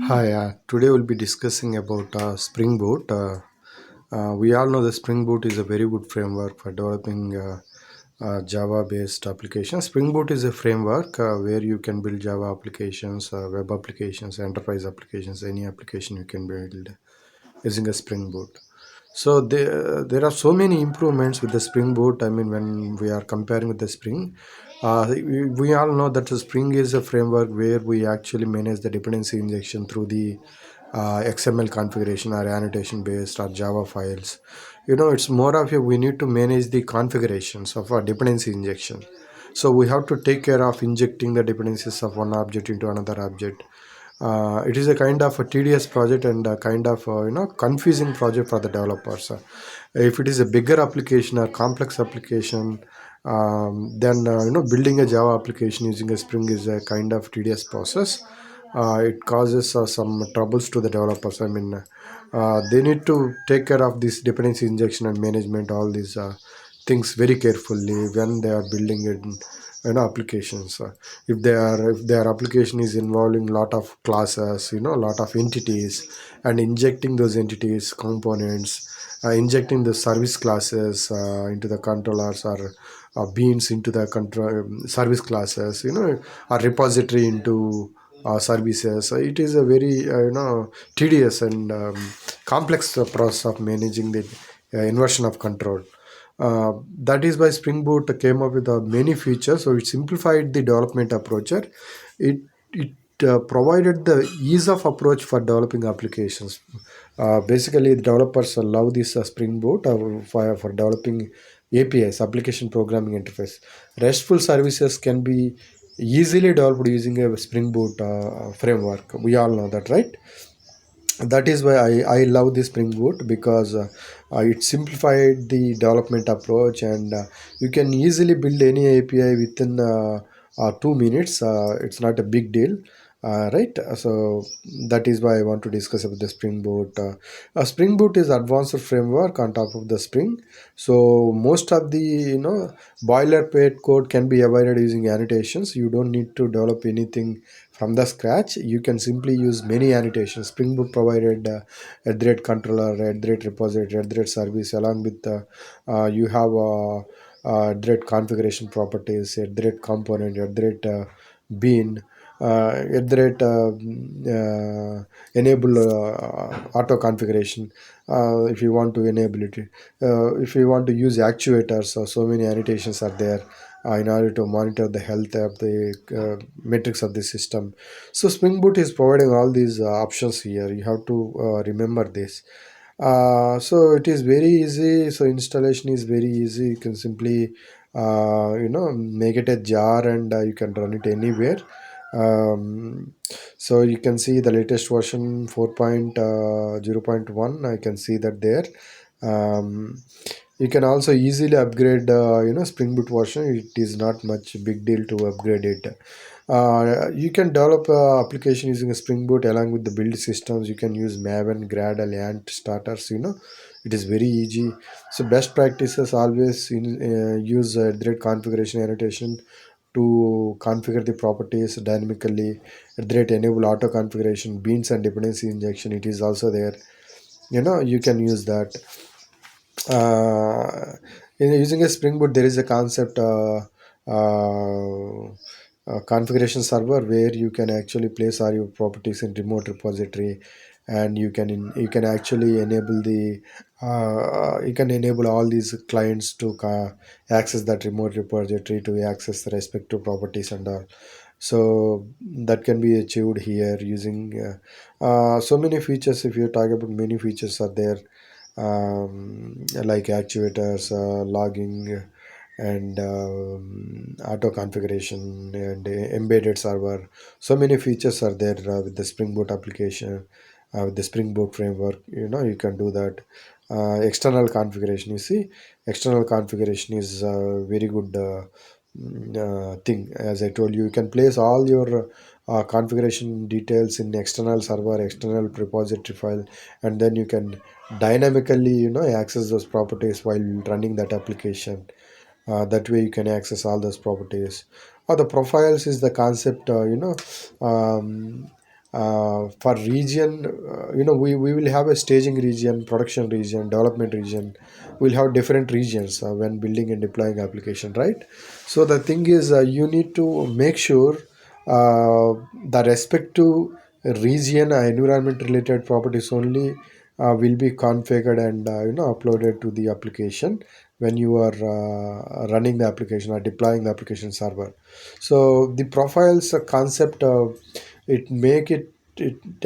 Hi, today we'll be discussing about Spring Boot. We all know the Spring Boot is a very good framework for developing Java-based applications. Spring Boot is a framework where you can build Java applications, web applications, enterprise applications, any application you can build using a Spring Boot. So there are so many improvements with the Spring Boot. I mean, when we are comparing with the Spring, we all know that the Spring is a framework where we actually manage the dependency injection through the XML configuration or annotation based or Java files. It's more of a we need to manage the configurations of our dependency injection. So we have to take care of injecting the dependencies of one object into another object. It is a kind of a tedious project and a kind of confusing project for the developers. If it is a bigger application or complex application, then building a Java application using a Spring is a kind of tedious process. It causes some troubles to the developers. I mean, they need to take care of this dependency injection and management, all these things very carefully when they are building it applications. If their application is involving lot of classes, lot of entities, and injecting those entities components, injecting the service classes into the controllers, or beans into the control service classes, or repository into services. It is a very tedious and complex process of managing the inversion of control. That is why Spring Boot came up with many features. So it simplified the development approach. It provided the ease of approach for developing applications. Basically, the developers love this Spring Boot for developing APIs, application programming interface. RESTful services can be easily developed using a Spring Boot framework. We all know that, right? That is why I love this Spring Boot, because it simplified the development approach, and you can easily build any API within 2 minutes. It's not a big deal, right? So that is why I want to discuss about the Spring Boot. Spring Boot is advanced framework on top of the Spring, so most of the boilerplate code can be avoided using annotations. You don't need to develop anything from the scratch. You can simply use many annotations. Spring Boot provided a thread controller, a thread repository, a thread service, along with you have thread configuration properties, a thread component, a thread bean, at the rate enable auto configuration, if you want to enable it. If you want to use actuators, so many annotations are there in order to monitor the health of the metrics of the system. So Spring Boot is providing all these options here. You have to remember this. So it is very easy. So installation is very easy. You can simply make it a jar, and you can run it anywhere. So you can see the latest version 4.0.1. I can see that there. You can also easily upgrade Spring Boot version. It is not much big deal to upgrade it. You can develop application using a Spring Boot along with the build systems. You can use Maven, Gradle, Ant starters. It is very easy. So best practices always use thread configuration annotation to configure the properties dynamically. At the rate enable auto configuration, beans and dependency injection. It is also there. You can use that. Using a Spring Boot, there is a concept. Configuration server where you can actually place all your properties in remote repository, and you can actually enable the you can enable all these clients to access that remote repository to access the respective properties and all. So that can be achieved here using so many features. If you talk about, many features are there, like actuators, logging, and auto configuration, and embedded server. So many features are there with the Spring Boot application, with the Spring Boot framework. You can do that. External configuration, you see, external configuration is a very good thing. As I told you, you can place all your configuration details in external server, external repository file, and then you can dynamically access those properties while running that application. That way you can access all those properties. Or the profiles is the concept, um, For region, we will have a staging region, production region, development region. We'll have different regions when building and deploying application, right? So the thing is, you need to make sure the respective region environment related properties only will be configured and uploaded to the application when you are running the application or deploying the application server. So the profiles concept, it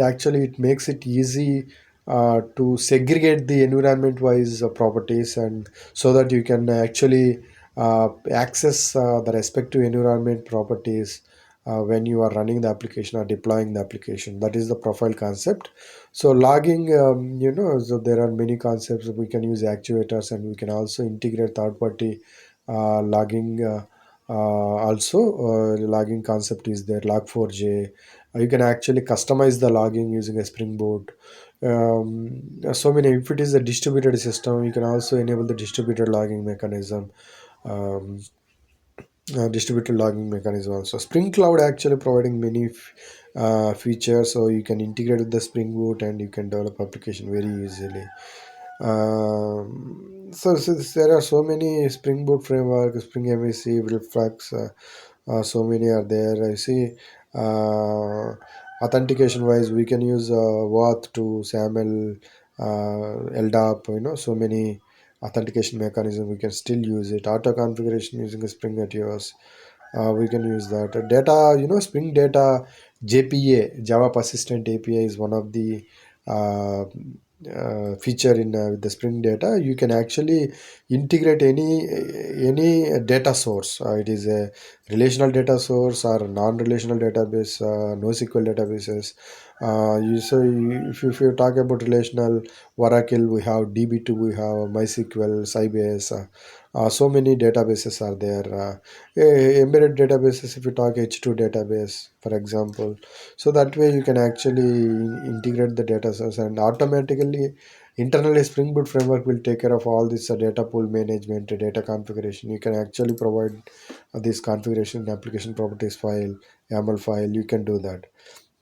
actually it makes it easy to segregate the environment wise properties, and so that you can actually access the respective environment properties when you are running the application or deploying the application. That is the profile concept. So logging, so there are many concepts. We can use actuators, and we can also integrate third party logging. Also, logging concept is there, log4j. You can actually customize the logging using a Spring Boot. So many, if it is a distributed system, you can also enable the distributed logging mechanism. um, Distributed logging mechanism also. Spring Cloud actually providing many features, so you can integrate with the Spring Boot and you can develop application very easily. So there are so many Spring Boot framework, Spring MVC, Flux, so many are there. I see. uh, Authentication wise, we can use WAUth to SAML, LDAP, so many authentication mechanism. We can still use it. Auto configuration using a Spring Meteors, we can use that. Data, Spring Data JPA, Java Persistent API, is one of the uh, feature in with the Spring Data. You can actually integrate any data source. It is a relational data source or non-relational database, NoSQL databases. If you talk about relational, Oracle, we have DB2, we have MySQL, Sybase. So many databases are there. Embedded databases, if you talk H2 database, for example. So that way you can actually integrate the data source, and automatically internally Spring Boot framework will take care of all this data pool management, data configuration. You can actually provide this configuration in application properties file, YAML file. You can do that.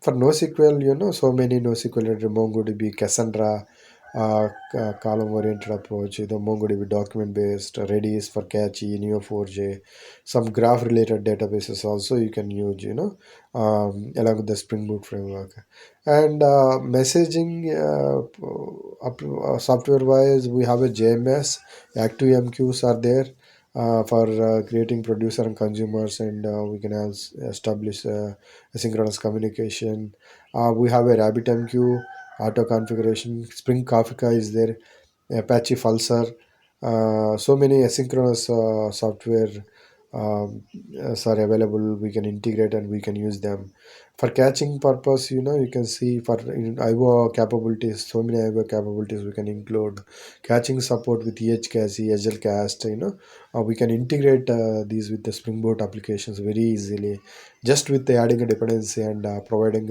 For NoSQL, so many NoSQL, MongoDB, Cassandra, column oriented approach, the MongoDB document based, Redis for Cache, Neo4j, some graph related databases also you can use, along with the Spring Boot framework. And messaging, software wise, we have a JMS, ActiveMQs are there for creating producer and consumers, and we can establish asynchronous communication. We have a RabbitMQ, auto configuration. Spring Kafka is there, Apache Pulsar. So many asynchronous software are available. We can integrate and we can use them for catching purpose. You can see for IO capabilities, so many IO capabilities we can include. Catching support with EHCASE, HLCast. We can integrate these with the Spring Boot applications very easily, just with the adding a dependency and providing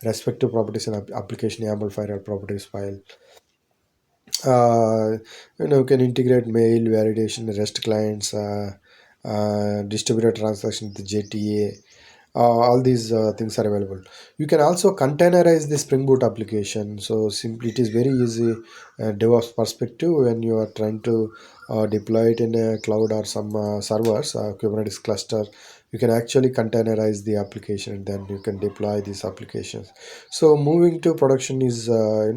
respective properties in application YAML file or properties file. uh, can integrate mail validation, REST clients, distributed transaction with JTA. All these things are available. You can also containerize the Spring Boot application. So simply, it is very easy DevOps perspective when you are trying to deploy it in a cloud or some servers, Kubernetes cluster. You can actually containerize the application, and then you can deploy these applications. So moving to production is very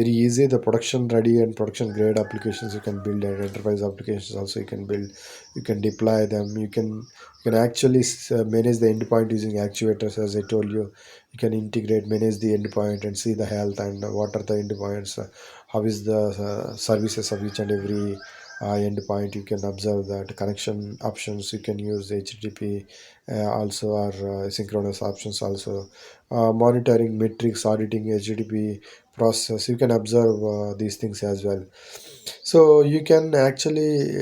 easy. The production ready and production grade applications you can build, and enterprise applications also you can build. You can deploy them. You can actually manage the endpoint using actuators, as I told you. You can integrate, manage the endpoint, and see the health and what are the endpoints, how is the services of each and every endpoint. You can observe that connection options. You can use HTTP also, or synchronous options also. Monitoring metrics, auditing HTTP process. You can observe these things as well. So you can actually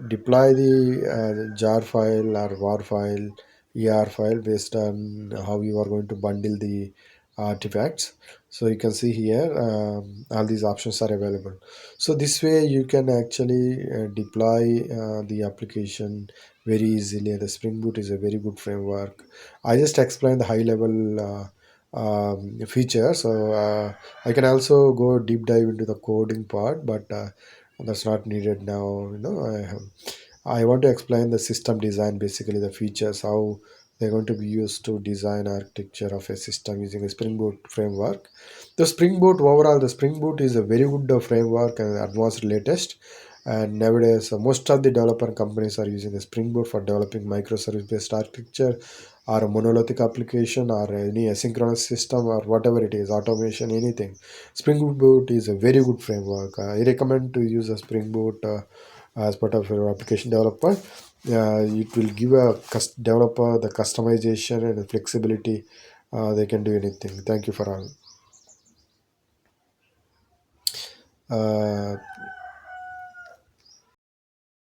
deploy the jar file or war file, ER file, based on how you are going to bundle the artifacts. So you can see here all these options are available. So this way you can actually deploy the application very easily. The Spring Boot is a very good framework. I just explained the high level feature. So I can also go deep dive into the coding part, but that's not needed now. I want to explain the system design, basically the features, how they're going to be used to design architecture of a system using the Spring Boot framework. The Spring Boot overall, the Spring Boot is a very good framework and advanced latest. And nowadays, most of the developer companies are using the Spring Boot for developing microservice-based architecture or a monolithic application or any asynchronous system or whatever it is, automation, anything. Spring Boot is a very good framework. I recommend to use a Spring Boot as part of your application developer. It will give a developer the customization and the flexibility. They can do anything. Thank you for all.